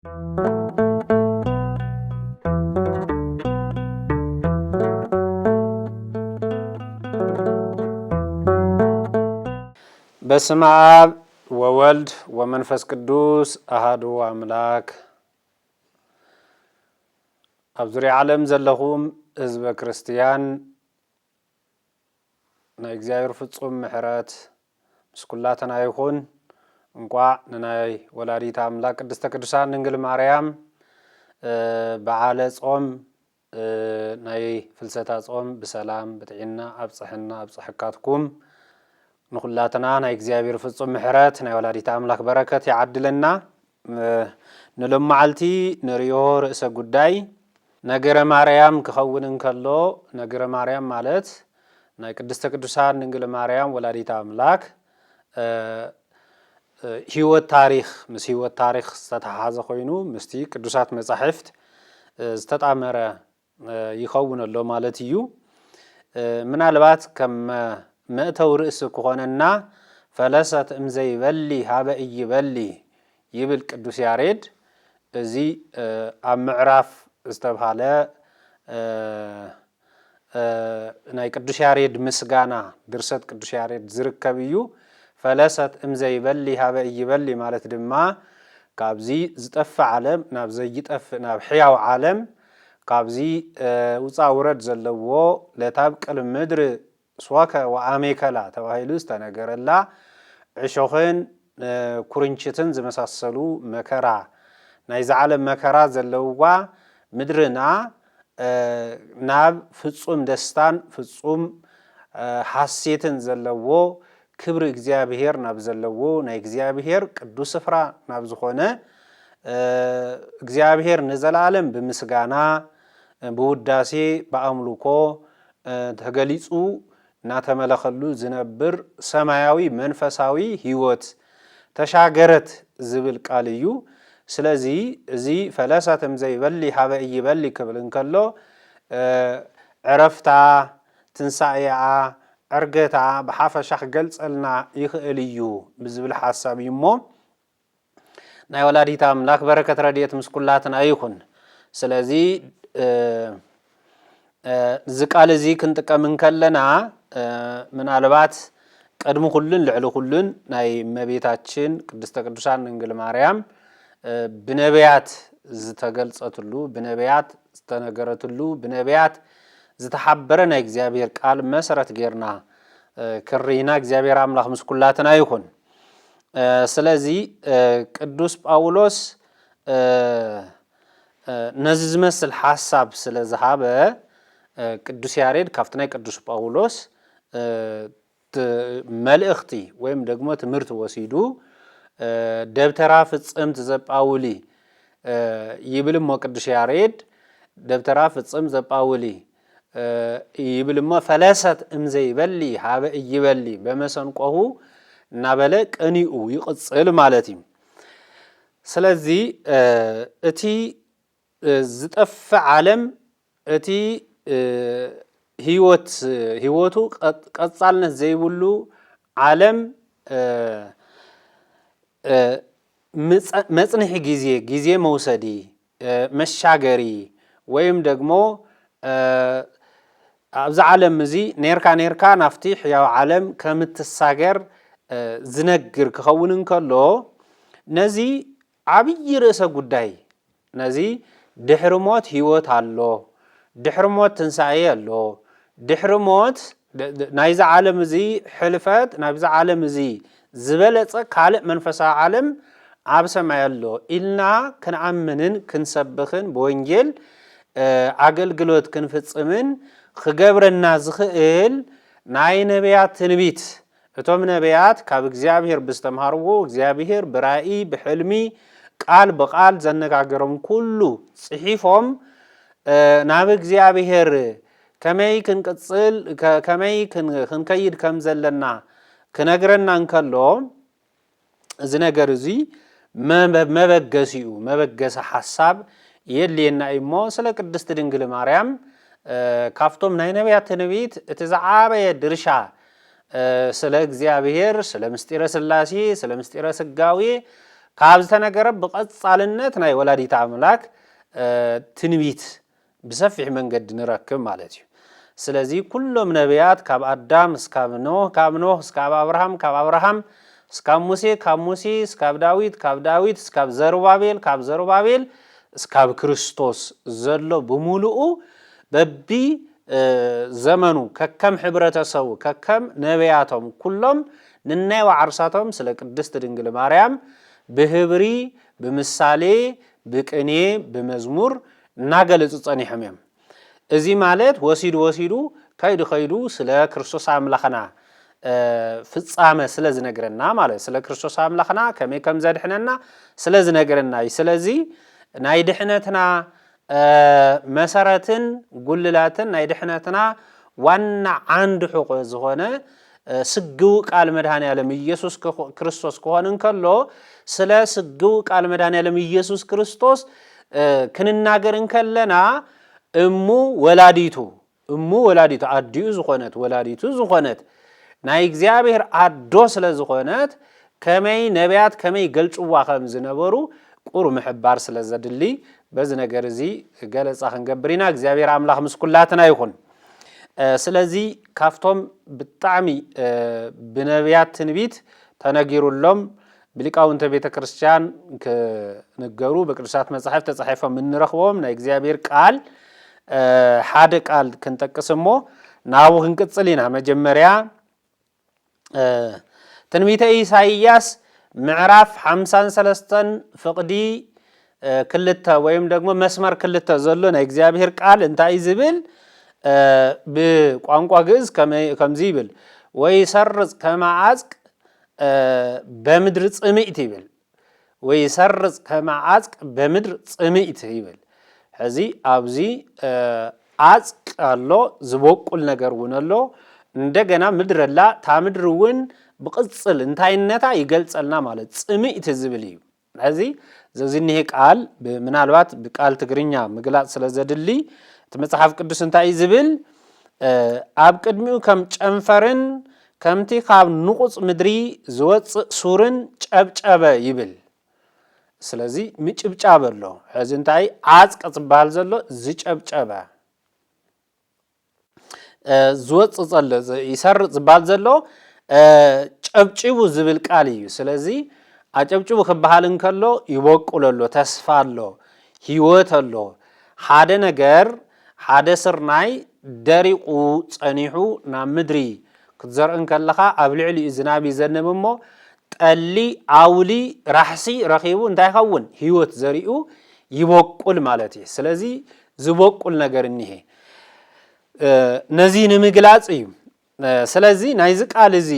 በስመ አብ ወወልድ ወመንፈስ ቅዱስ አሐዱ አምላክ። ኣብ ዙርያ ዓለም ዘለኹም ህዝበ ክርስቲያን ናይ እግዚአብሔር ፍጹም ምሕረት ምስ ኩላትና ይኹን። እንኳዕ ንናይ ወላዲት አምላክ ቅድስተ ቅዱሳን ድንግል ማርያም በዓለ ጾም ናይ ፍልሰታ ጾም ብሰላም በጥዕና ኣብፅሕና ኣብፅሕካትኩም። ንኩላትና ናይ እግዚአብሔር ፍጹም ምሕረት ናይ ወላዲት አምላክ በረከት ይዓድለና። ንሎመዓልቲ ንሪኦ ርእሰ ጉዳይ ነገረ ማርያም ክኸውን እንከሎ ነገረ ማርያም ማለት ናይ ቅድስተ ቅዱሳን ድንግል ማርያም ወላዲት አምላክ ህይወት ታሪክ ምስ ህይወት ታሪክ ዝተተሓሓዘ ኮይኑ ምስቲ ቅዱሳት መጻሕፍት ዝተጣመረ ይኸውን ኣሎ ማለት እዩ። ምናልባት ከም መእተው ርእስ ክኾነና ፈለሰት እምዘይበሊ ሃበ ኢይበሊ ይብል ቅዱስ ያሬድ። እዚ ኣብ ምዕራፍ ዝተብሃለ ናይ ቅዱስ ያሬድ ምስጋና ድርሰት ቅዱስ ያሬድ ዝርከብ እዩ። ፈለሰት እምዘይበሊ ሃበ ኢይበሊ ማለት ድማ ካብዚ ዝጠፍእ ዓለም ናብ ዘይጠፍእ ናብ ሕያው ዓለም ካብዚ ውፃ ውረድ ዘለዎ ለታብቅል ምድሪ ስዋከ ወአሜከላ ተባሂሉ ዝተነገረላ ዕሾኽን ኩርንችትን ዝመሳሰሉ መከራ ናይዚ ዓለም መከራ ዘለውዋ ምድርና ናብ ፍጹም ደስታን ፍጹም ሓሴትን ዘለዎ ክብሪ እግዚአብሔር ናብ ዘለዎ ናይ እግዚአብሔር ቅዱስ ስፍራ ናብ ዝኾነ እግዚአብሔር ንዘላለም ብምስጋና ብውዳሴ በአምልኮ ተገሊጹ እናተመለኸሉ ዝነብር ሰማያዊ መንፈሳዊ ህይወት ተሻገረት ዝብል ቃል እዩ። ስለዚ እዚ ፈለሰት እምዘይበሊ ሃበ ኢይበሊ ክብል እንከሎ ዕረፍታ ትንሳኤኣ ዕርገታ ብሓፈሻ ክገልጸልና ይኽእል እዩ ብዝብል ሓሳብ እዩ እሞ ናይ ወላዲት አምላክ በረከት ረድኤት ምስ ኩላትና ይኹን። ስለዚ እዚ ቃል እዚ ክንጥቀም እንከለና ምናልባት ቀድሚ ኩሉን ልዕሊ ኩሉን ናይ እመቤታችን ቅድስተ ቅዱሳን ድንግል ማርያም ብነቢያት ዝተገልጸትሉ ብነቢያት ዝተነገረትሉ ብነቢያት ዝተሓበረ ናይ እግዚአብሔር ቃል መሰረት ጌርና ክሪና እግዚአብሔር አምላክ ምስ ኩላትና ይኹን። ስለዚ ቅዱስ ጳውሎስ ነዚ ዝመስል ሓሳብ ስለ ዝሃበ ቅዱስ ያሬድ ካብቲ ናይ ቅዱስ ጳውሎስ መልእኽቲ ወይም ደግሞ ትምህርቲ ወሲዱ ደብተራ ፍጽምት ዘጳውሊ ይብል እሞ ቅዱስ ያሬድ ደብተራ ፍጽም ዘጳውሊ ይብል እሞ ፈለሰት እምዘይበሊ ሃበ ኢይበሊ በመሰንቆሁ እናበለ ቀኒኡ ይቕጽል ማለት እዩ። ስለዚ እቲ ዝጠፍእ ዓለም እቲ ህይወቱ ቀጻልነት ዘይብሉ ዓለም መጽንሒ ጊዜ መውሰዲ መሻገሪ ወይም ደግሞ ኣብዚ ዓለም እዚ ኔርካ ናፍቲ ሕያው ዓለም ከምትሳገር ዝነግር ክኸውን እንከሎ ነዚ ዓብይ ርእሰ ጉዳይ ነዚ ድሕሪ ሞት ህይወት ኣሎ፣ ድሕሪ ሞት ትንሣኤ ኣሎ፣ ድሕሪ ሞት ናይዚ ዓለም እዚ ሕልፈት ናብዚ ዓለም እዚ ዝበለጸ ካልእ መንፈሳዊ ዓለም ኣብ ሰማይ ኣሎ ኢልና ክንኣምንን ክንሰብኽን ብወንጌል ኣገልግሎት ክንፍጽምን ክገብረና ዝኽእል ናይ ነቢያት ትንቢት እቶም ነቢያት ካብ እግዚአብሔር ብዝተምሃርዎ እግዚአብሔር ብራእይ ብሕልሚ ቃል በቃል ዘነጋገሮም ኩሉ ጽሒፎም ናብ እግዚአብሔር ከመይ ክንቅጽል ከመይ ክንከይድ ከም ዘለና ክነግረና እንከሎ እዚ ነገር እዚ መበገሲኡ መበገሰ ሐሳብ የድልየና እሞ ስለ ቅድስት ድንግል ማርያም ካፍቶም ናይ ነቢያት ትንቢት እቲ ዝዓበየ ድርሻ ስለ እግዚአብሔር ስለ ምስጢረ ሥላሴ ስለ ምስጢረ ሥጋዌ ካብ ዝተነገረ ብቐጻልነት ናይ ወላዲት ኣምላክ ትንቢት ብሰፊሕ መንገዲ ንረክብ ማለት እዩ ስለዚ ኩሎም ነቢያት ካብ ኣዳም እስካብ ኖህ ካብ ኖህ እስካብ አብርሃም ካብ አብርሃም እስካብ ሙሴ ካብ ሙሴ እስካብ ዳዊት ካብ ዳዊት እስካብ ዘሩባቤል ካብ ዘሩባቤል እስካብ ክርስቶስ ዘሎ ብሙሉኡ በቢ ዘመኑ ከከም ሕብረተሰቡ ከከም ነቢያቶም ኩሎም ንናይ ዋዕርሳቶም ስለ ቅድስት ድንግል ማርያም ብህብሪ ብምሳሌ ብቅኔ በመዝሙር እናገለጹ ጸኒሖም እዮም እዚ ማለት ወሲዱ ከይዱ ስለ ክርስቶስ አምላኽና ፍጻመ ስለ ዝነገረና ማለት ስለ ክርስቶስ አምላኽና ከመይ ከም ዘድሕነና ስለ ዝነገረና ስለዚ ናይ ድሕነትና መሰረትን ጉልላትን ናይ ድሕነትና ዋና አንድ ሕቆ ዝኾነ ስግው ቃል መድኃኔ ዓለም ኢየሱስ ክርስቶስ ከሆነ እንከሎ ስለ ስግው ቃል መድኃኔ ዓለም ኢየሱስ ክርስቶስ ክንናገር እንከለና እሙ ወላዲቱ አዲኡ ዝኾነት ወላዲቱ ዝኾነት ናይ እግዚአብሔር አዶ ስለ ዝኾነት ከመይ ነቢያት ከመይ ገልጽዋ ከም ዝነበሩ ቁሩ ምሕባር ስለ ዘድሊ በዚ ነገር እዚ ገለጻ ክንገብርና እግዚአብሔር አምላኽ ምስኩላትና ይኹን ስለዚ ካፍቶም ብጣዕሚ ብነቢያት ትንቢት ተነጊሩሎም ብሊቃውንተ ቤተ ክርስቲያን ከነገሩ በቅዱሳት መጻሕፍት ተጻሒፎም እንረኽቦም ናይ እግዚአብሔር ቃል ሓደ ቃል ክንጠቅስሞ ናቡ ክንቅጽልና መጀመሪያ ትንቢተ ኢሳይያስ ምዕራፍ 53 ፍቅዲ ክልተ ወይም ደግሞ መስመር ክልተ ዘሎ ናይ እግዚአብሔር ቃል እንታይ ዝብል በቋንቋ ግዕዝ ከምዚ ይብል ወይሰርጽ ከማዓጽቅ በምድር ጽምኢት ይብል ወይሰርጽ ከማዓጽቅ በምድር ጽምኢት ይብል ሕዚ ኣብዚ አጽቅ አሎ ዝበቁል ነገር ወነሎ እንደገና ምድርላ ታ ምድርውን ብቅጽል እንታይነታ ይገልጸልና ማለት ጽምኢት ዝብል እዩ ሕዚ ዘዚንሄ ቃል ምናልባት በቃል ትግርኛ ምግላጽ ስለዘድሊ መጽሐፍ ቅዱስ እንታይ ዝብል ኣብ ቅድሚኡ ከም ጨንፈርን ከምቲ ካብ ንቁጽ ምድሪ ዝወጽእ ሱርን ጨብጨበ ይብል ስለዚ ምጭብጫብ ኣሎ ሕዚ እንታይ አጽቅ ዝባል ዘሎ ዝጨብጨበ ዝወጽእ ዘሎ ይሰርጽ ዝባል ዘሎ ጨብጭቡ ዝብል ቃል እዩ ስለዚ አጨብጭቡ ክባሃል እንከሎ ይወቁለሎ ተስፋ ኣሎ ህይወት ኣሎ ሓደ ነገር ሓደ ስርናይ ደሪቁ ጸኒሑ ናብ ምድሪ ክትዘርእ ከለኻ ኣብ ልዕሊኡ ዝናብ ይዘንብ እሞ ጠሊ አውሊ ራሕሲ ረኺቡ እንታይ ኸውን ህይወት ዘሪኡ ይወቁል ማለት እዩ ስለዚ ዝበቁል ነገር እንሄ ነዚ ንምግላጽ እዩ ስለዚ ናይዚ ቃል እዚ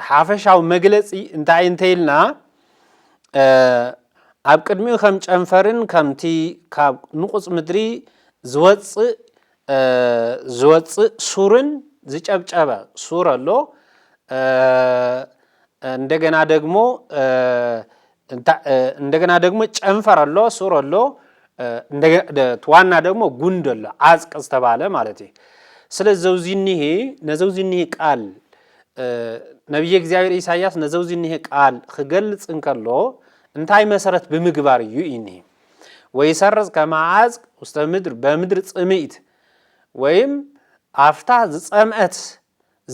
ሓፈሻው መግለጺ እንታይ እንተይልና ኣብ ቅድሚኡ ከም ጨንፈርን ከምቲ ካብ ንቁጽ ምድሪ ዝወጽእ ሱርን ዝጨብጨበ ሱር ኣሎ እንደገና ደግሞ ጨንፈር ኣሎ ሱር ኣሎ ዋና ደግሞ ጉንድ ኣሎ አጽቅ ዝተባለ ማለት እዩ ስለዚህ ነዘውዚንሄ ቃል ነብይ እግዚአብሔር ኢሳይያስ ነዘውዚንሄ ቃል ክገልጽ እንከሎ እንታይ መሰረት ብምግባር እዩ ኢኒ ወይሰርጽ ከማዓጽቅ ውስተ ምድር በምድር ጽምኢት ወይም አፍታ ዝጸምአት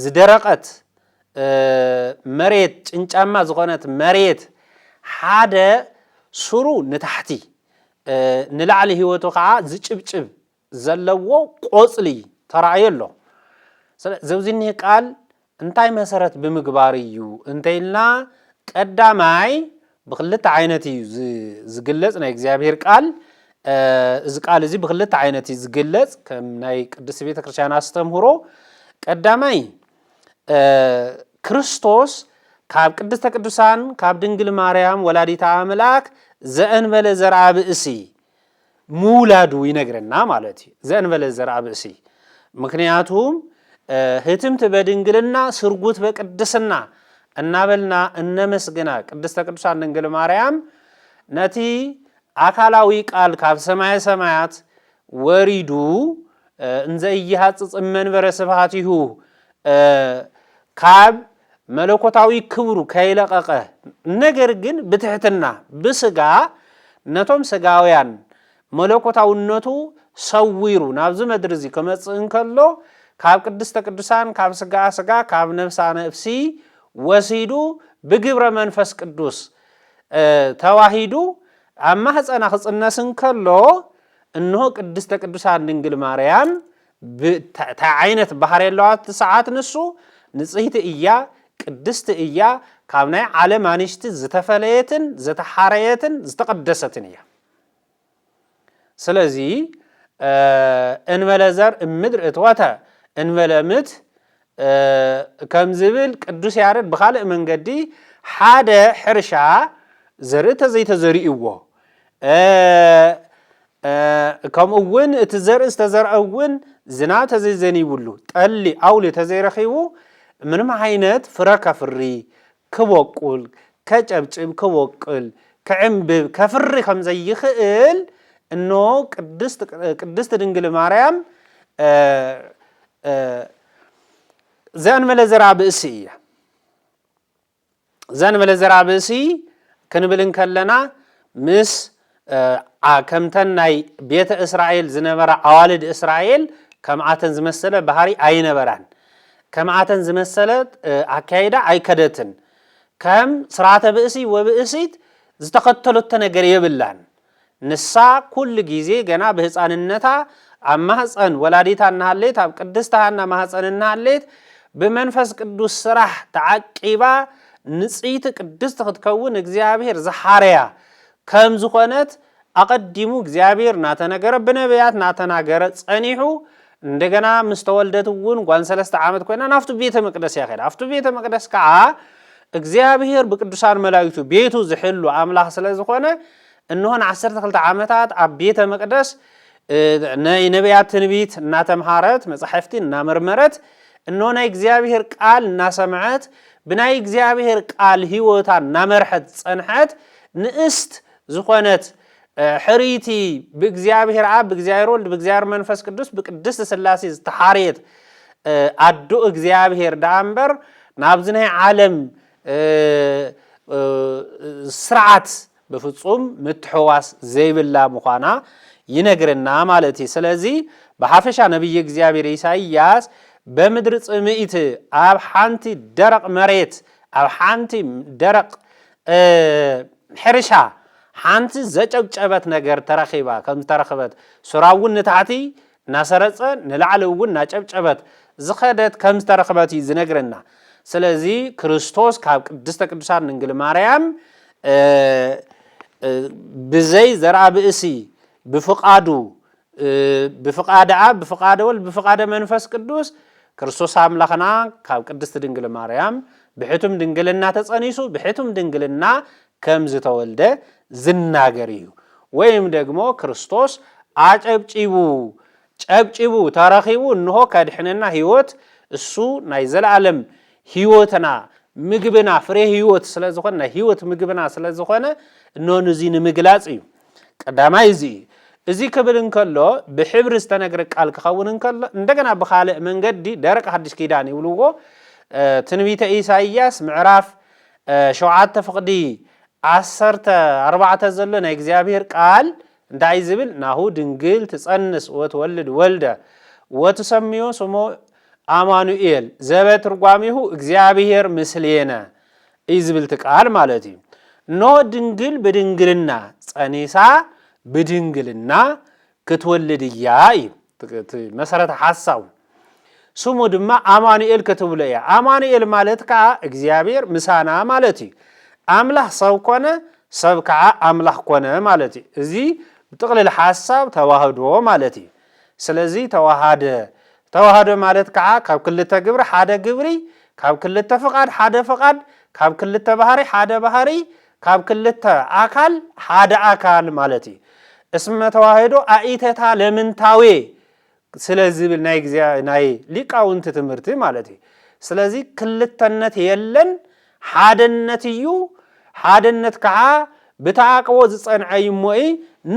ዝደረቀት መሬት ጭንጫማ ዝኾነት መሬት ሓደ ሱሩ ንታሕቲ ንላዕሊ ህይወቱ ከዓ ዝጭብጭብ ዘለዎ ቆጽሊ ተራእየሎ ዘውዚንሄ ቃል እንታይ መሰረት ብምግባር እዩ እንተይልና ቀዳማይ بخلت عينتي زجلت نا إجزابير قال إذا قال زي بخلت عينتي زجلت كم ناي قدس بيت كريستيان استمهرو قدامي كريستوس كاب قدس تقدسان كاب دنجل مريم ولاديت أملاك زأن بل زرع بأسي مولادو ينقرنا مالتي زأن بل زرع بأسي مكنياتهم هتم تبدنجلنا سرقوت بقدسنا النابلنا النمسجنا قدست قدسان دنجل مريم نتي أكلاوي قال كاب سمايات وريدو انزا إيهات من برسفاته كاب መለኮታዊ ክብሩ ከይለቀቀ ነገር ግን ብትሕትና ብስጋ ነቶም ስጋውያን መለኮታውነቱ ሰዊሩ ናብዚ መድርዚ ከመጽእ እንከሎ ካብ ቅድስተ ቅዱሳን ካብ ስጋ ስጋ ካብ ነፍሳ ነፍሲ ወሲዱ ብግብረ መንፈስ ቅዱስ ተዋሂዱ ኣብ ማህፀና ክጽነስ እንከሎ እንሆ ቅድስተ ቅዱሳን ድንግል ማርያም ዓይነት ባህሪ ያለዋት ሰዓት ንሱ ንጽሕቲ እያ ቅድስት እያ ካብ ናይ ዓለም አንሽቲ ዝተፈለየትን ዝተሓረየትን ዝተቀደሰትን እያ ስለዚ እንመለዘር እምድር እትወተ እንመለምት ከም ዝብል ቅዱስ ያሬድ በኻልእ መንገዲ ሓደ ሕርሻ ዘርኢ ተዘይተዘሪእዎ ከምኡውን እቲ ዘርኢ ዝተዘርአውን ዝናብ ተዘይዘኒብሉ ጠሊ ኣውሊ ተዘይረኺቡ ምንም ዓይነት ፍረ ከፍሪ ክበቁል ከጨብጭብ ክበቁል ክዕምብብ ከፍሪ ከም ዘይኽእል እኖ ቅድስት ድንግል ማርያም ዘእንበለ ዘርአ ብእሲ እያ ዘእንበለ ዘርአ ብእሲ ክንብል እንከለና ምስ ከምተን ናይ ቤተ እስራኤል ዝነበራ ኣዋልድ እስራኤል ከምኣተን ዝመሰለ ባህሪ ኣይነበራን ከምኣተን ዝመሰለ ኣካይዳ ኣይከደትን ከም ስርዓተ ብእሲ ወብእሲት ዝተኸተሎተ ነገር የብላን ንሳ ኩል ጊዜ ገና በህፃንነታ ኣብ ማህፀን ወላዲታ እናሃለየት ኣብ ቅድስት ሃና ማህፀን እናሃለየት ብመንፈስ ቅዱስ ስራሕ ተዓቂባ ንጽሕቲ ቅድስት ክትከውን እግዚአብሔር ዘሓረያ ከም ዝኾነት አቀዲሙ እግዚአብሔር ናተነገረ በነቢያት ናተናገረ ጸኒሑ እንደገና ምስተወልደትውን ጓን 3 ዓመት ኮይና ናፍቱ ቤተ መቅደስ ያኸዳ አፍቱ ቤተ መቅደስ ከዓ እግዚአብሔር በቅዱሳን መላእክቱ ቤቱ ዝሕሉ አምላክ ስለዝኾነ እነሆን 12 ዓመታት ኣብ ቤተ መቅደስ ነቢያት ትንቢት እናተምሃረት መጻሕፍቲ እናመርመረት እነሆ ናይ እግዚአብሔር ቃል እናሰምዐት ብናይ እግዚአብሔር ቃል ህይወታ እናመርሐት ጸንሐት ንእስት ዝኾነት ሕሪቲ በእግዚአብሔር አብ በእግዚአብሔር ወልድ በእግዚአብሔር መንፈስ ቅዱስ በቅድስት ሥላሴ ዝተሓርየት አዶ እግዚአብሔር ዳንበር ናብዝናይ ዓለም ስርዓት በፍጹም ምትሕዋስ ዘይብላ ምዃና ይነግርና ማለት ስለዚ በሐፈሻ ነብይ እግዚአብሔር ኢሳይያስ በምድር ጽምኢት አብ ሓንቲ ደረቅ መሬት አብ ሓንቲ ደረቅ ሕርሻ ሓንቲ ዘጨብጨበት ነገር ተረኺባ ከም ተረኽበት ሱራውን ንታሕቲ ናሰረጸ ንላዕለውን ናጨብጨበት ዝኸደት ከም ተረኽበት ይዝነግረና ስለዚ ክርስቶስ ካብ ቅድስተ ቅዱሳን ድንግል ማርያም ብዘይ ዘርአ ብእሲ ብፍቃዱ بفقاد عاب بفقاد ول بفقاد منفس قدوس ክርስቶስ አምላኽና ካብ ቅድስት ድንግል ማርያም ብሕቱም ድንግልና ተጸኒሱ ብሕቱም ድንግልና ከም ዝተወልደ ዝናገር እዩ ወይም ደግሞ ክርስቶስ ጨብጭቡ ተረኺቡ እንሆ ከድሕነና ህይወት እሱ ናይ ዘላለም ህይወትና ምግብና ፍሬ ህይወት ስለዝኾነ ህይወት ምግብና ስለዝኾነ እንሆ ንዚ ንምግላጽ እዩ ቀዳማይ እዚ ክብል እንከሎ ብሕብር ዝተነገረ ቃል ክኸውን እንከሎ እንደገና በኻልእ መንገዲ ደረቅ ሐዲስ ኪዳን ይብልዎ ትንቢተ ኢሳይያስ ምዕራፍ 7 ፍቅዲ 14 ዘሎ ናይ እግዚአብሔር ቃል እንታይ ዝብል ናሁ ድንግል ትጸንስ ወትወልድ ወልደ ወትሰምዮ ስሙ አማኑኤል ዘበትርጓሚሁ እግዚአብሔር ምስሌነ ይዝብል ቃል ማለት እዩ ኖ ድንግል በድንግልና ጸኒሳ بدينجلنا كتولد ياي مسارة حاساو سمو دما أمانيل كتبله يا أمانيل مالتك إجزابير مسانا مالتي أمله سوكونه سبكع أمله كونه مالتي زي بتقل الحاساب تواهدو مالتي سلزي توهاد مالتك كاب كل تجبر حدا جبري كاب كل تفقد حدا فقد كاب كل تبهري حدا بهري كاب كل أكل حدا أكل مالتي اسم تواهدو ايتتا لمنتاوي سلازي ناي ليقاونت تمرتي مالتي سلازي كلتنت يلن حادنت كዓ بتعاقو ዝጸንዐይ ሞይ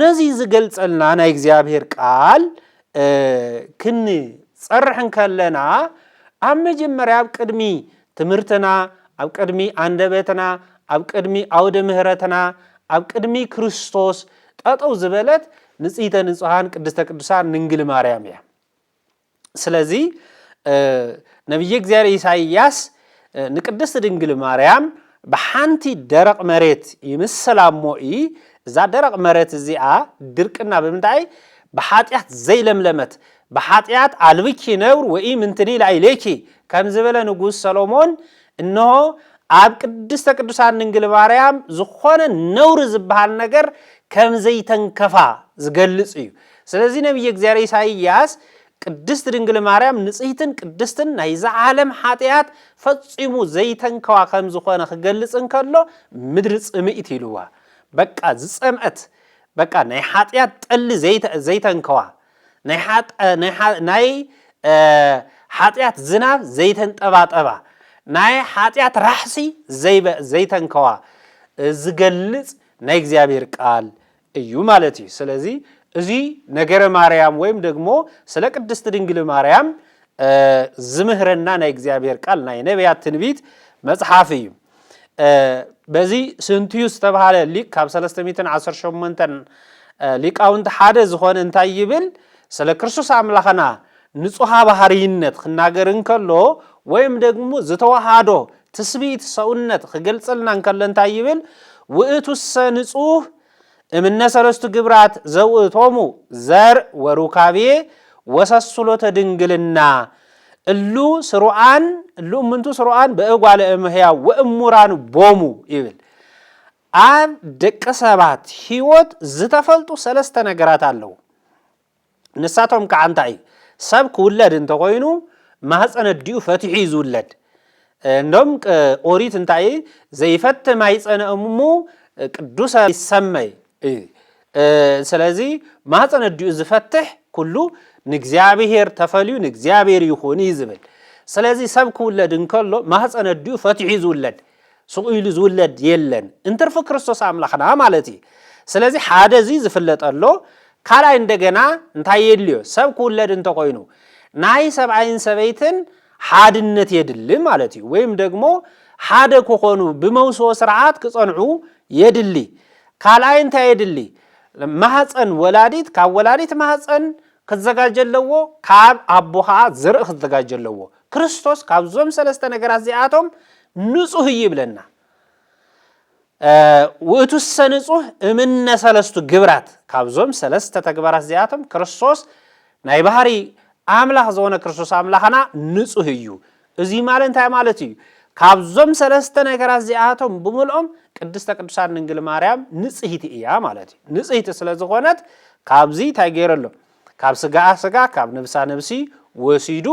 ነዚ ዝገልጸልና ናይ እግዚአብሔር ቃል ክን ጸርሕን ከለና ኣብ መጀመርያ ቅድሚ ትምህርትና ኣብ ቅድሚ አንደበትና ኣብ ቅድሚ ኣውደ ምህረትና ኣብ ቅድሚ ክርስቶስ ጠጠው ዝበለት ንጽሕተ ንጹሃን ቅድስተ ቅዱሳን ድንግል ማርያም እያ። ስለዚ ነቢየ እግዚአብሔር ኢሳይያስ ንቅድስት ድንግል ማርያም በሓንቲ ደረቕ መሬት ይምስላ እሞኢ እዛ ደረቕ መሬት እዚኣ ድርቅና ብምንታይ በኃጢአት ዘይለምለመት በኃጢአት አልብኪ ነብር ወይ ምንትኒ ላይሌኪ ከም ዝበለ ንጉስ ሰሎሞን እነሆ ኣብ ቅድስተ ቅዱሳን ድንግል ማርያም ዝኾነ ነውር ዝበሃል ነገር ከም ዘይተንከፋ ዝገልጽ እዩ። ስለዚ ነቢየ እግዚአብሔር ኢሳይያስ ቅድስት ድንግል ማርያም ንጽሕትን ቅድስትን ናይ ዓለም ኃጢአት ፈጺሙ ዘይተንከዋ ከም ዝኾነ ክገልጽ እንከሎ ምድሪ ጽምኢት ይልዋ። በቃ ዝጸምአት በቃ ናይ ኃጢአት ጠል ዘይተንከዋ ናይ ኃጢአት ዝናብ ዘይተንጠባጠባ ናይ ኃጢአት ራሕሲ ዘይተንከዋ ዝገልጽ ናይ እግዚአብሔር ቃል እዩ ማለት እዩ። ስለዚ እዚ ነገረ ማርያም ወይም ደግሞ ስለ ቅድስት ድንግል ማርያም ዝምህረና ናይ እግዚአብሔር ቃል ናይ ነቢያት ትንቢት መጽሐፍ እዩ። በዚ ስንቲዩስ ተባሃለ ሊቅ ካብ 318 ሊቃውንት ሓደ ዝኾነ እንታይ ይብል ስለ ክርስቶስ አምላኽና ንጹሃ ባህሪይነት ክናገር እንከሎ ወይም ደግሞ ዝተዋሃዶ ትስብእት ሰውነት ክገልጽልና እንከሎ እንታይ ይብል ውእቱሰ ንጹህ እምነ ሰለስቱ ግብራት ዘውእቶሙ ዘር ወሩካቤ ወሰስሎተ ድንግልና እሉ ስሩዓን እሉ ምንቱ ስሩዓን በእጓለ እምሕያው ወእሙራን ቦሙ ይብል። ኣብ ደቀ ሰባት ሕይወት ዝተፈልጡ ሰለስተ ነገራት ኣለዉ። ንሳቶም ከዓ እንታይ ሰብ ክውለድ እንተኮይኑ ማህፀነ ዲኡ ፈቲሑ ዝውለድ እንደም ኦሪት እንታይ ዘይፈት ማይፀነ እሙ ቅዱስ ይሰመይ። ስለዚ ማህፀነ ዲኡ ዝፈትሕ ኩሉ ንእግዚአብሔር ተፈልዩ ንእግዚአብሔር ይኹን ይዝብል። ስለዚ ሰብ ክውለድ እንከሎ ማህፀነ ዲኡ ፈቲሑ ዝውለድ ስቁኢሉ ዝውለድ የለን እንትርፍ ክርስቶስ አምላኽና ማለት እዩ። ስለዚ ሓደ እዚ ዝፍለጠሎ ካልኣይ እንደገና እንታይ የድልዮ ሰብ ክውለድ እንተኮይኑ ናይ ሰብኣይን ሰበይትን ሓድነት የድሊ ማለት እዩ። ወይም ደግሞ ሓደ ክኾኑ ብመውስዎ ስርዓት ክጸንዑ የድሊ። ካልኣይ እንታይ የድሊ ማህፀን ወላዲት ካብ ወላዲት ማህፀን ክዘጋጀለዎ ካብ ኣቦኻ ዝርኢ ክዘጋጀለዎ ክርስቶስ ካብዞም ሰለስተ ነገራት እዚኣቶም ንጹህ ይብለና። ውእቱሰ ንጹህ እምነ ሰለስቱ ግብራት ካብዞም ሰለስተ ተግባራት እዚኣቶም ክርስቶስ ናይ ባህሪ አምላኽ ዝኾነ ክርስቶስ አምላኽና ንጹህ እዩ። እዚ ማለት እንታይ ማለት እዩ? ካብዞም ሰለስተ ነገራት እዚኣቶም ብምልኦም ቅድስተ ቅዱሳን ድንግል ማርያም ንጽሕቲ እያ ማለት እዩ። ንጽሕቲ ስለ ዝኾነት ካብዚ እንታይ ገይረሎ ካብ ስጋኣ ስጋ ካብ ነብሳ ነብሲ ወሲዱ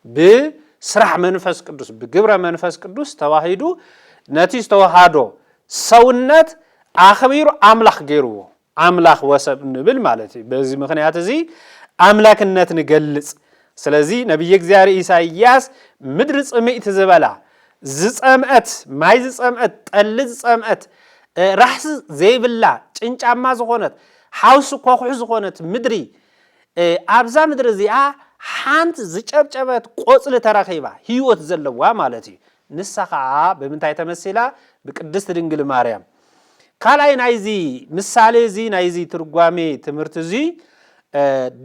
ብስራሕ መንፈስ ቅዱስ ብግብረ መንፈስ ቅዱስ ተዋሂዱ ነቲ ዝተዋሃዶ ሰውነት አኽቢሩ አምላኽ ገይርዎ አምላኽ ወሰብ ንብል ማለት እዩ። በዚ ምክንያት እዚ አምላክነት ንገልጽ። ስለዚ ነቢየ እግዚአብሔር ኢሳይያስ ምድሪ ጽምኢት ዝበላ ዝጸምአት ማይ ዝጸምአት ጠል ዝጸምአት ራሕሲ ዘይብላ ጭንጫማ ዝኾነት ሓውሲ ኮኹሕ ዝኾነት ምድሪ ኣብዛ ምድሪ እዚኣ ሓንቲ ዝጨብጨበት ቆጽሊ ተረኺባ ህይወት ዘለዋ ማለት እዩ። ንሳ ከዓ ብምንታይ ተመሲላ ብቅድስት ድንግል ማርያም። ካልኣይ ናይዚ ምሳሌ እዚ ናይዚ ትርጓሜ ትምህርቲ እዚ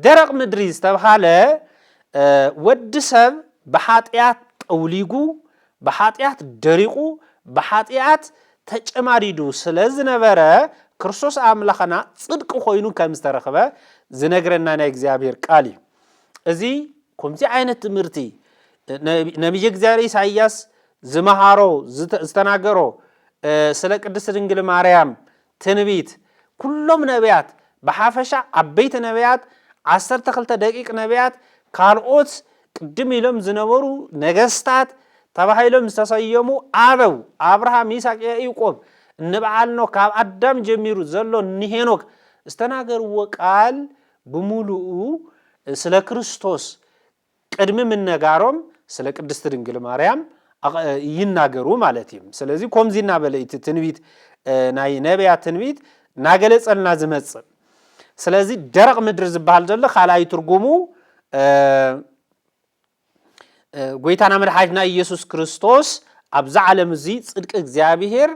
ደረቕ ምድሪ ዝተባሃለ ወዲ ሰብ በኃጢአት ጠውሊጉ በኃጢአት ደሪቁ በኃጢአት ተጨማዲዱ ስለዝነበረ ክርስቶስ አምላኽና ጽድቅ ኮይኑ ከም ዝተረኸበ ዝነግረና ናይ እግዚአብሔር ቃል እዩ። እዚ ከምዚ ዓይነት ትምህርቲ ነቢየ እግዚአብሔር ኢሳይያስ ዝመሃሮ ዝተናገሮ ስለ ቅድስት ድንግል ማርያም ትንቢት ኩሎም ነቢያት በሓፈሻ ዓበይቲ ነቢያት 12 ደቂቅ ነቢያት ካልኦት ቅድም ኢሎም ዝነበሩ ነገስታት ተባሂሎም ዝተሰየሙ አበው አብርሃም ይስሐቅ ያዕቆብ እንበዓልኖ ካብ አዳም ጀሚሩ ዘሎ ንሄኖክ ዝተናገርዎ ቃል ብሙሉኡ ስለ ክርስቶስ ቅድሚ ምነጋሮም ስለ ቅድስት ድንግል ማርያም ይናገሩ ማለት እዩ። ስለዚ ከምዚና በለይቲ ትንቢት ናይ ነቢያት ትንቢት ናገለጸልና ዝመጽእ። ስለዚ ደረቕ ምድሪ ዝበሃል ዘሎ ካልኣይ ትርጉሙ ጎይታና መድኃኒትና ኢየሱስ ክርስቶስ አብዛ ዓለም እዚ ጽድቅ እግዚአብሔር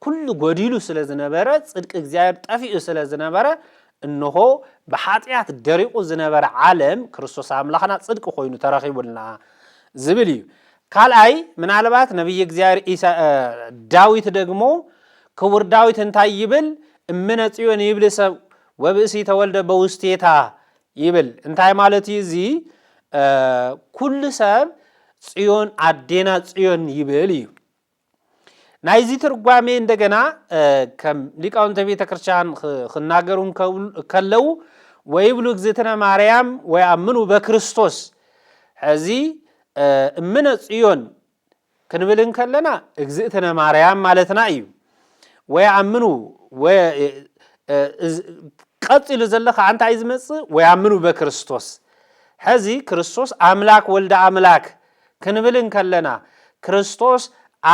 ኩሉ ጎዲሉ ስለዝነበረ ጽድቅ እግዚአብሔር ጠፊኡ ስለዝነበረ እንሆ በኃጢአት ደሪቁ ዝነበረ ዓለም ክርስቶስ አምላኽና ጽድቅ ኮይኑ ተረኺቡልና ዝብል እዩ ካልአይ ምናልባት ነብይ እግዚአብሔር ዳዊት ደግሞ ክቡር ዳዊት እንታይ ይብል እምነ ጽዮን ይብል ሰብ ወብእሲ ተወልደ በውስቴታ ይብል እንታይ ማለት እዚ ኩሉ ሰብ ጽዮን አዴና ጽዮን ይብል እዩ ናይዚ ትርጓሜ እንደገና ከም ሊቃውንተ ቤተ ክርስቲያን ክናገሩን ከለው ወይብሉ እግዝእትነ ማርያም ወይአምኑ በክርስቶስ እዚ እምነ ጽዮን ክንብልን ከለና እግዝእትነ ማርያም ማለትና እዩ ወይአምኑ ቀጥሉ ዘለኻ እንታይ ዝመጽእ ወይአምኑ በክርስቶስ ሕዚ ክርስቶስ አምላክ ወልደ አምላክ ክንብልን ከለና ክርስቶስ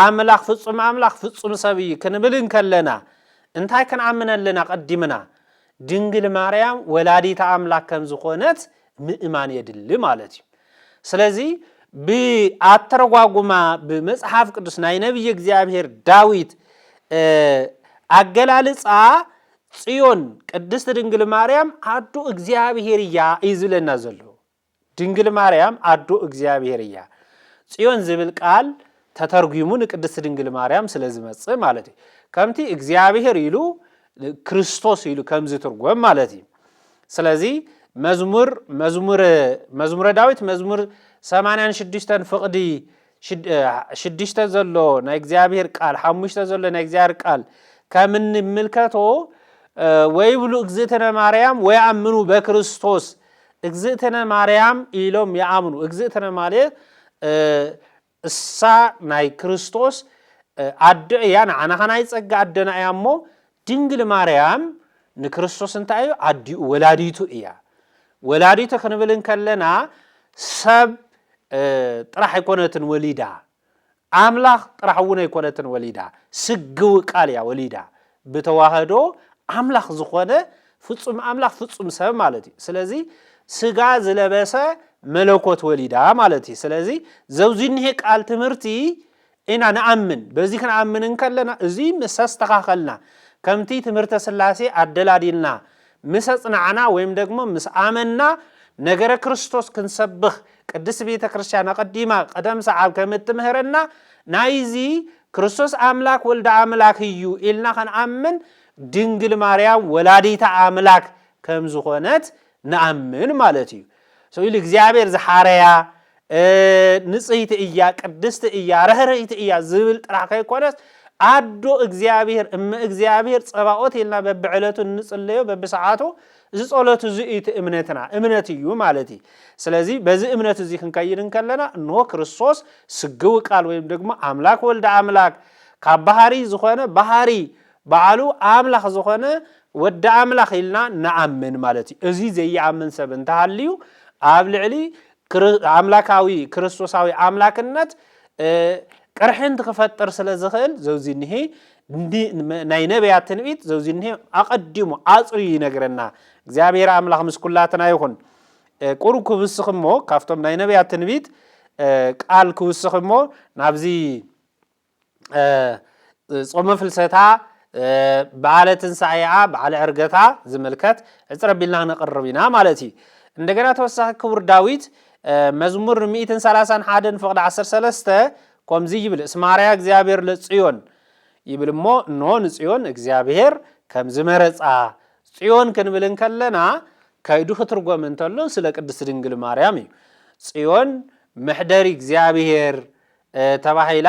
አምላክ ፍጹም ሰብይ ክንብልን ከለና እንታይ ከንአምነለና ቀዲምና ድንግል ማርያም ወላዲተ አምላክ ከም ዝኾነት ምእማን የድል ማለት እዩ ስለዚህ በአተረጓጉማ በመጽሐፍ ቅዱስ ናይ ነብይ እግዚአብሔር ዳዊት አገላልጻ ጽዮን ቅድስት ድንግል ማርያም አዶ እግዚአብሔር ያ ይዝለና ዘሎ ድንግል ማርያም አዶ እግዚአብሔር ያ ጽዮን ዝብል ቃል ተተርጉሙን ቅድስት ድንግል ማርያም ስለዝመጽእ ማለት እዩ ከምቲ እግዚአብሔር ይሉ ክርስቶስ ይሉ ከምዝ ትርጉም ማለት እዩ ስለዚህ መዝሙረ ዳዊት መዝሙር 86 ፍቅዲ 6 ዘሎ ናይ እግዚአብሔር ቃል 5 ዘሎ ናይ እግዚአብሔር ቃል ከምን ምልከቶ ወይብሉ እግዝእትነ ማርያም ወይአምኑ በክርስቶስ እግዝእትነ ማርያም ኢሎም ያአምኑ እግዝእትነ ማለት እሳ ናይ ክርስቶስ አድያ ናናኻናይ ጸጋ አደና ያሞ ድንግል ማርያም ንክርስቶስ እንታይ አዲኡ ወላዲቱ እያ ወላዲቱ ክንብልን ከለና ሰብ ጥራሕ አይኮነትን ወሊዳ አምላኽ ጥራሕውን አይኮነትን ወሊዳ ስግው ቃል ያ ወሊዳ በተዋህዶ አምላኽ ዝኾነ ፍጹም አምላኽ ፍጹም ሰብ ማለት እዩ ስለዚህ ስጋ ዝለበሰ መለኮት ወሊዳ ማለት እዩ ስለዚህ ዘውዚንሄ ቃል ትምህርቲ ኢና ነአምን በዚህ ከነአምን ከለና እዚ መስተኻኸልና ከምቲ ትምህርተ ስላሴ አደላዲልና ምሰጽናዕና ወይም ደግሞ ምስአመና ነገረ ክርስቶስ ክንሰብኽ ቅድስት ቤተ ክርስቲያን ቀዲማ ቀደም ሰዓብ ከምትምህረና ናይዚ ክርስቶስ አምላክ ወልደ አምላክ እዩ ኢልና ከነአምን ድንግል ማርያም ወላዲተ አምላክ ከም ዝኾነት ነአምን ማለት እዩ ሰውል እግዚአብሔር ዘሐረያ ንጽሕት እያ ቅድስት እያ ረህርህት እያ ዝብል ጥራሕ ከይኮነስ አዶ እግዚአብሔር እግዚአብሔር ጸባኦት ኢልና በብዕለቱ ንጽልዮ በብሰዓቱ ዝጾለቱ ዝኢት እምነትና እምነት እዩ ማለት እዩ ስለዚህ በዚህ እምነት እዚ ክንከይድን ከለና ኖ ክርስቶስ ስግው ቃል ወይም ደግሞ አምላክ ወልደ አምላክ ካብባህሪ ዝኾነ ባህሪ ባዓሉ አምላኽ ዝኾነ ወደ አምላኽ ኢልና ነአምን ማለት እዩ እዚ ዘይአምን ሰብ እንተሃልዩ ኣብ ልዕሊ አምላካዊ ክርስቶሳዊ አምላክነት ቅርሕን ትፈጠር ስለዝኽእል ዘውዚንሄ ናይ ነቢያት ትንቢት ዘውዚንሄ አቀዲሙ አጽሪ ይነግረና እግዚአብሔር አምላኽ ምስኩላትና ይኹን ቁሩ ክብስኽሞ ካፍቶም ናይ ነቢያት ትንቢት ቃል ክብስኽሞ ናብዚ ጾመ ፍልሰታ በዓለ ትንሣኤዓ በዓለ ዕርገታ ዝምልከት እጽረቢልና ነቅርቢና ማለት እዩ እንደገና ተወሳኺ ክቡር ዳዊት መዝሙር 131 ፍቅዲ 13 ከምዚ ይብል እስማርያ እግዚአብሔር ለጽዮን ይብልሞ ኖ ንጽዮን እግዚአብሔር ከም ዝመረጻ ጽዮን ክንብልን ከለና ከይዱ ክትርጎም እንተሎ ስለ ቅድስት ድንግል ማርያም እዩ ጽዮን መሕደሪ እግዚአብሔር ተባሂላ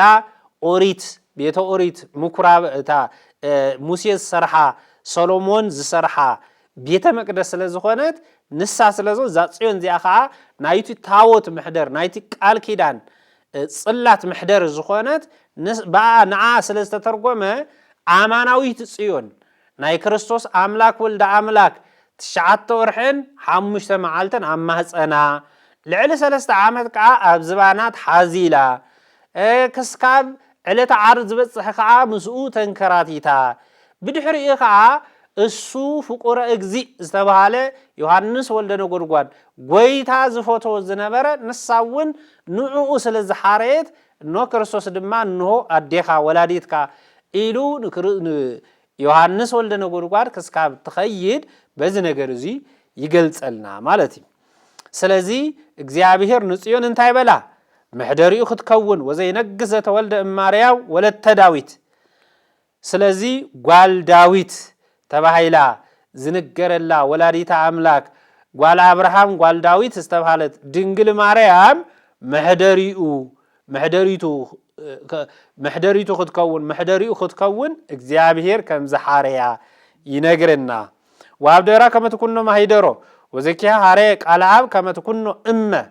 ኦሪት ቤተ ኦሪት ምኩራብ እታ ሙሴ ዝሰርሓ ሰሎሞን ዝሰርሓ ቤተ መቅደስ ስለዝኾነት ንሳ ስለዞ ዛጽዮን ዚኣ ከዓ ናይቲ ታቦት ምሕደር ናይቲ ቃል ኪዳን ጽላት ምሕደር ዝኾነት ንዓ ስለዝተተርጎመ አማናዊት ጽዮን ናይ ክርስቶስ አምላክ ወልደ አምላክ 9 ወርሕን 5 መዓልትን ኣብ ማህፀና ልዕሊ 3 ዓመት ከዓ ኣብ ዝባናት ሓዚላ ክስካብ ዕለተ ዓርብ ዝበጽሕ ከዓ ምስኡ ተንከራቲታ ብድሕሪኡ ከዓ እሱ ፍቁረ እግዚእ ዝተባሃለ ዮሐንስ ወልደ ነጎድጓድ ጎይታ ዝፈተወ ዝነበረ ንሳውን ንዑኡ ስለ ዝሓረየት እኖ ክርስቶስ ድማ እንሆ አዴኻ ወላዲትካ ኢሉ ዮሐንስ ወልደ ነጎድጓድ ክስካብ ትኸይድ በዚ ነገር እዚ ይገልጸልና ማለት እዩ። ስለዚ እግዚአብሔር ንጽዮን እንታይ በላ محدريو ختكون وزينجز تولد إمارياو ولد داويت سلزي قال داويت تبعيلا زنجر الله ولادي تعملك قال أبراهام قال داويت استبحالت دنجل ماريام محدريتو ختكون إجزابير كم زحاريا ينجرنا وعبدالله كما تكونوا ما هيدرو وزكيها هاريك على عاب كما تكونوا إما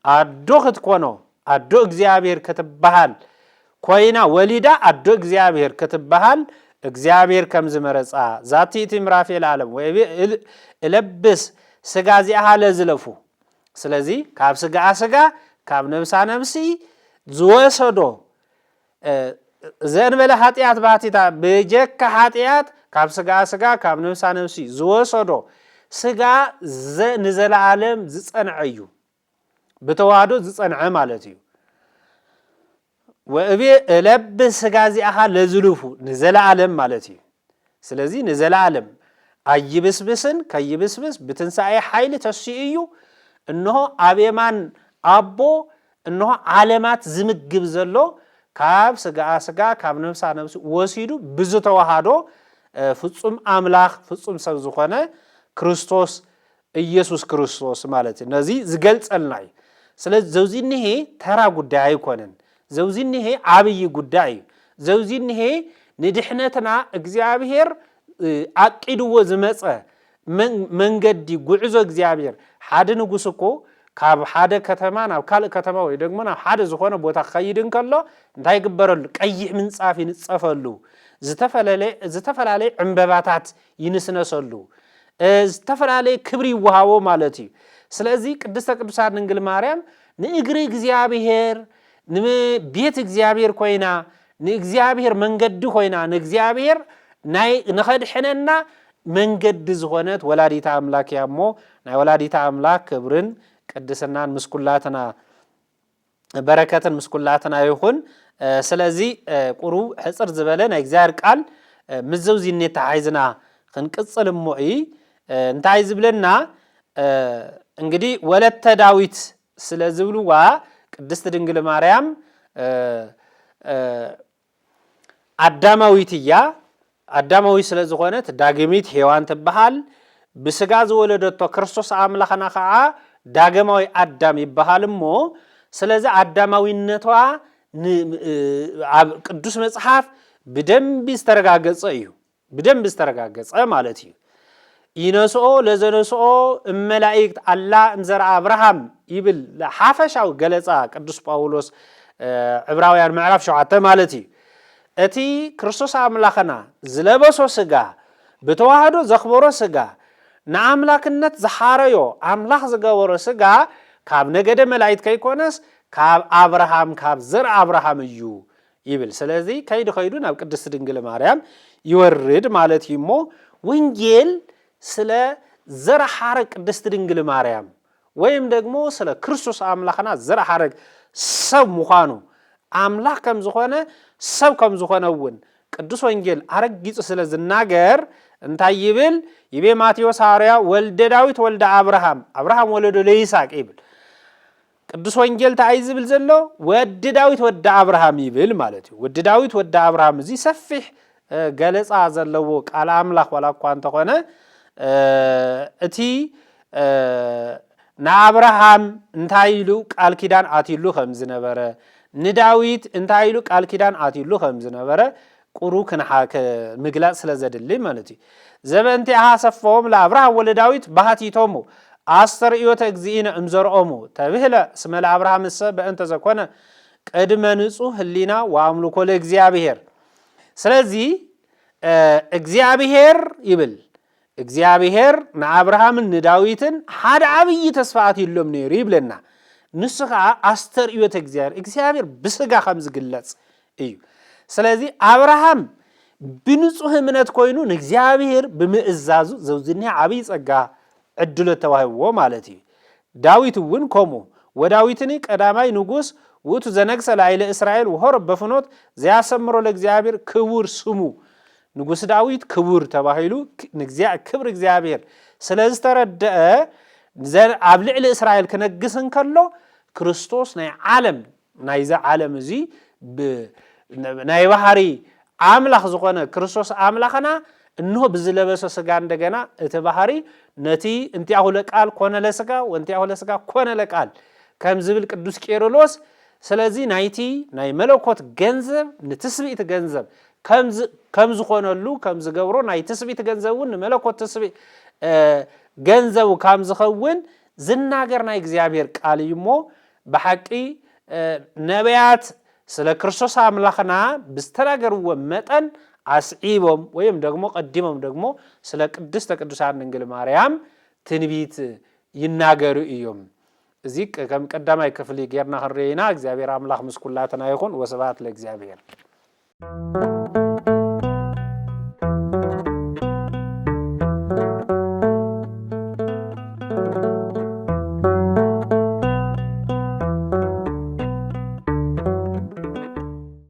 أدو ختكونو أدو إجزابير كتبهال كوينا وليدا أدو إجزابير كتبهال إجزابير كم زمرس ذاتي تمرافي العالم ويلبس سجازي أهل زلفو سلزي كاب سجا كاب نفسا نفسي زوسدو زين بلا حاتيات باتيتا بيجك حاتيات كاب سجا كاب نفسا نفسي زوسدو سجا نزل عالم زصنعيو بتوادو زصنع مالتيو وابي لبس سجازي أهل لزلفو نزل عالم مالتيو سلزي نزل عالم أيبسبسن كيبسبس بتنسى حيل تشيئيو إنه أبيمان أبو إنه علامات زمجب زلو كاب سجا كاب نفسه وسيدو بزتو هادو فتصم أملاخ فتصم سبزخانة كريستوس يسوع كريستوس مالتي نزي زجلت الناي سلز زوجين هي ترى قدعي كونن زوجين هي عبي قدعي زوجين هي ندحنتنا إجزابير أكيدو وزمسه من قدي جعزو إجزابير حدا نقصكو كاب حدا كتمان أو كال كتمان ويدقمنا حدا زخانة بوتا خيرين كله انتهي قبرل كأي من صافي نتصفلو زتفل عليه عمباتات ينسنسلو زتفل عليه كبري وهاو مالتي سلازي قدسة قدسات ننقل ماريام نقري إجزابير بيت إجزابير كوينا نإجزابير من قدو كوينا نإجزابير نخد حننا من قد زغنت ولادي تعملك يا أمو ناي ولادي تعملك كبرن قدسنا مسكولاتنا بركة مسكولاتنا يخون سلازي قرو حصر زبالنا إجزار قال مزوزي نتعايزنا خنقصل موعي نتعايز بلنا انقدي ولد داويت سلازولوا قدست دنجل مريم አዳማዊትያ አዳማዊ ስለዝኾነት ዳግሚት ሔዋን ትበሃል ብስጋ ዝወለደቶ ክርስቶስ አምላኽና ኸዓ ዳግማዊ አዳም ይበሃልሞ ስለዚህ አዳማዊነቷ ቅዱስ መጽሐፍ በደንብ ይስተረጋገጸ እዩ በደንብ ይስተረጋገጸ ማለት እዩ ይነስኦ ለዘነስኦ መላእክት አላ እንዘራ አብርሃም ይብል ሐፈሻው ገለጻ ቅዱስ ጳውሎስ ዕብራውያን ምዕራፍ 7 ማለት እዩ أتي كريستوس أملاكنا زلبسو سجا بتوحدو زخبرو سجا نعملاكنت زحاريو أملاك زغورو سجا كاب نجد ملايت كيكونس كاب أبراهام كاب زر أبراهام يو يبل سلازي كيدو خيدون أو قدس دنجل مريم يورد مالتي مو وينجيل سلا زر حرق قدس دنجل مريم ويم دغمو سلا كريستوس أملاكنا زر حرق سب مخانو أملاك كم زخانة سب كم زخانة ون قدوس وانجيل عرق جيس سلز الناجر انتهى يبل ماتيوس هاريا ولد داويت ولد أبراهام ولد ليساك يبل قدوس وانجيل تعيز بالزلو ولد داويت ولد أبراهام يبل مالتي ولد داويت ولد أبراهام زي سفح جالس عزلوك على أملاك ولا قوانت قنا اتي نا أبراهام انتهى يلوك الكيدان عتيلو خمس نبرة نداويت انتايلو قال كيدان عتيلو خمس نبره قرو كنحاك مغلاص سلازدلي مالتي زبنتي حسفهم لابراهام ولد داويت بهاتيتومو አስር ኢዮተ እግዚእነ እምዘርኦሙ ተብህለ እስመ ለአብርሃም በእንተ ዘኮነ ቅድመ ንጹህ ህሊና ወአምልኮ ለእግዚአብሔር ስለዚህ እግዚአብሔር ይብል እግዚአብሔር ለአብርሃም ንዳዊትን ሓደ አብይ ተስፋት ይሎም ነይሩ ይብለና ንስኻ አስተር ኢዮተ እግዚአብሔር በስጋ ከምዝ ግለጽ እዩ ስለዚህ አብርሃም بنصوه منات كوينو نجزابير بمئزازو زوزني عبي صقا عدلو توهيبو مالتي داويت وين كومو وداويتني قداماي نغوس وتو زنقس لايل اسرائيل وهرب بفنوت زي اسمرو لእግዚአብሔር ክቡር ስሙ ንጉስ ዳዊት ክቡር ተባሂሉ ንግዚያ ክብር እግዚአብሔር ስለዚህ ተረደአ አብልዕ ለእስራኤል ከነግስን ከሎ ክርስቶስ ናይ ዓለም ናይዛ ዓለም እዚ ናይ ባህሪ አምላክ ዝኾነ ክርስቶስ አምላክና እንሆ ብዝለበሰ ስጋ እንደገና እቲ ባህሪ ነቲ እንቲያሁ ለቃል ኮነ ለስጋ ወንቲያሁ ለስጋ ኮነ ለቃል ከም ዝብል ቅዱስ ቄርሎስ ስለዚህ ናይቲ ናይ መለኮት ገንዘብ ንትስቢት ገንዘብ ከም ዝኾነሉ ከም ዝገብሮ ናይ ትስቢት ገንዘቡን መለኮት ትስቢት ገንዘቡ ከም ዝኸውን ዝናገር ናይ እግዚአብሔር ቃል ይሞ በሐቂ ነቢያት ስለ ክርስቶስ አምላክና ብስተናገርዎ መጠን አስዒቦም ወይም ደግሞ ቀድሞም ደግሞ ስለ ቅድስተ ቅዱሳን ድንግል ማርያም ትንቢት ይናገሩ እዮም እዚ ከም ቀዳማይ ክፍሊ ጌርና ኸሬና እግዚአብሔር አምላክ ምስኩላተና ይኹን ወስብሐት ለእግዚአብሔር